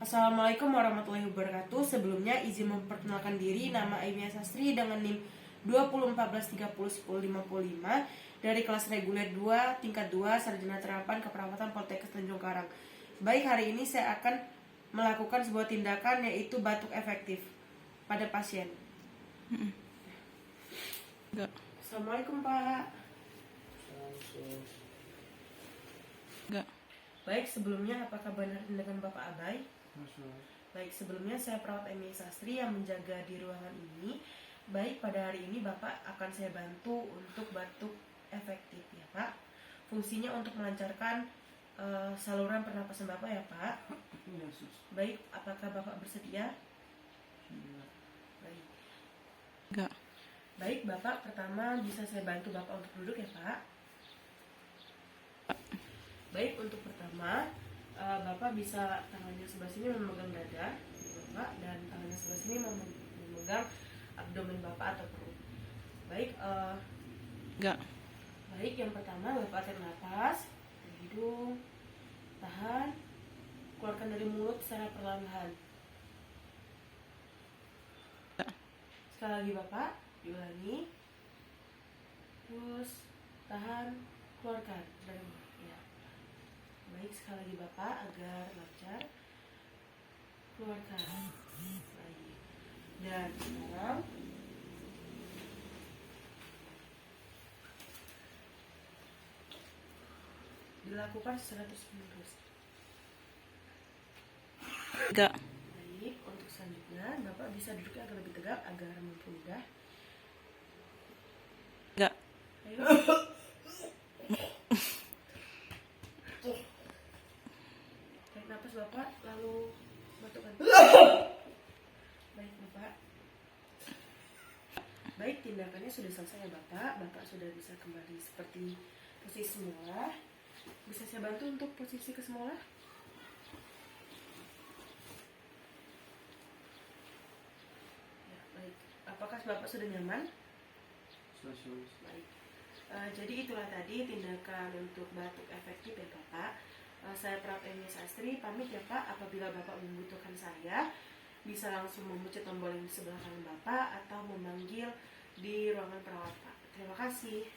Assalamualaikum warahmatullahi wabarakatuh. Sebelumnya izin memperkenalkan diri, nama Aimia Sastri dengan NIM 2014301055 dari kelas reguler 2 tingkat 2 Sarjana Terapan Keperawatan Poltekkes Tanjung Karang. Baik, hari ini saya akan melakukan sebuah tindakan yaitu batuk efektif pada pasien. Enggak. Assalamualaikum Pak. Enggak. Baik, sebelumnya apakah benar tindakan Bapak Abai? Baik, sebelumnya saya perawat Aimia Sastri yang menjaga di ruangan ini. Baik, pada hari ini Bapak akan saya bantu untuk batuk efektif ya Pak. Fungsinya untuk melancarkan saluran pernapasan Bapak ya Pak. Baik, apakah Bapak bersedia? Baik. Enggak. Baik, Bapak pertama bisa saya bantu Bapak untuk duduk ya Pak. Baik, untuk pertama Bapak bisa tangannya sebelah sini memegang dada Bapak dan tangannya sebelah sini memegang abdomen Bapak atau perut. Baik, Enggak. baik, yang pertama Bapak tarik nafas dari hidung, tahan, keluarkan dari mulut secara perlahan-lahan. Sekali lagi Bapak, diulangi. Terus tahan, keluarkan dari mulut. Ya. Baik, sekali lagi Bapak agar lancar. Keluarkan. Baik. Dan sekarang dilakukan secara terus-menerus. Enggak. Baik, untuk selanjutnya Bapak bisa duduknya agak lebih tegak agar mempermudah. Enggak. Ayo. Tarik nafas Bapak, lalu batukkan. Baik Bapak. Baik, tindakannya sudah selesai ya Bapak. Bapak sudah bisa kembali seperti posisi semula. Bisa saya bantu untuk posisi ke semula? Ya, baik. Apakah Bapak sudah nyaman? Baik. Jadi itulah tadi tindakan untuk batuk efektif ya Bapak. Saya perawat Aimia Sastri pamit ya Pak. Apabila Bapak membutuhkan saya, bisa langsung memencet tombol yang di sebelah kanan Bapak atau memanggil di ruangan perawat Pak. Terima kasih.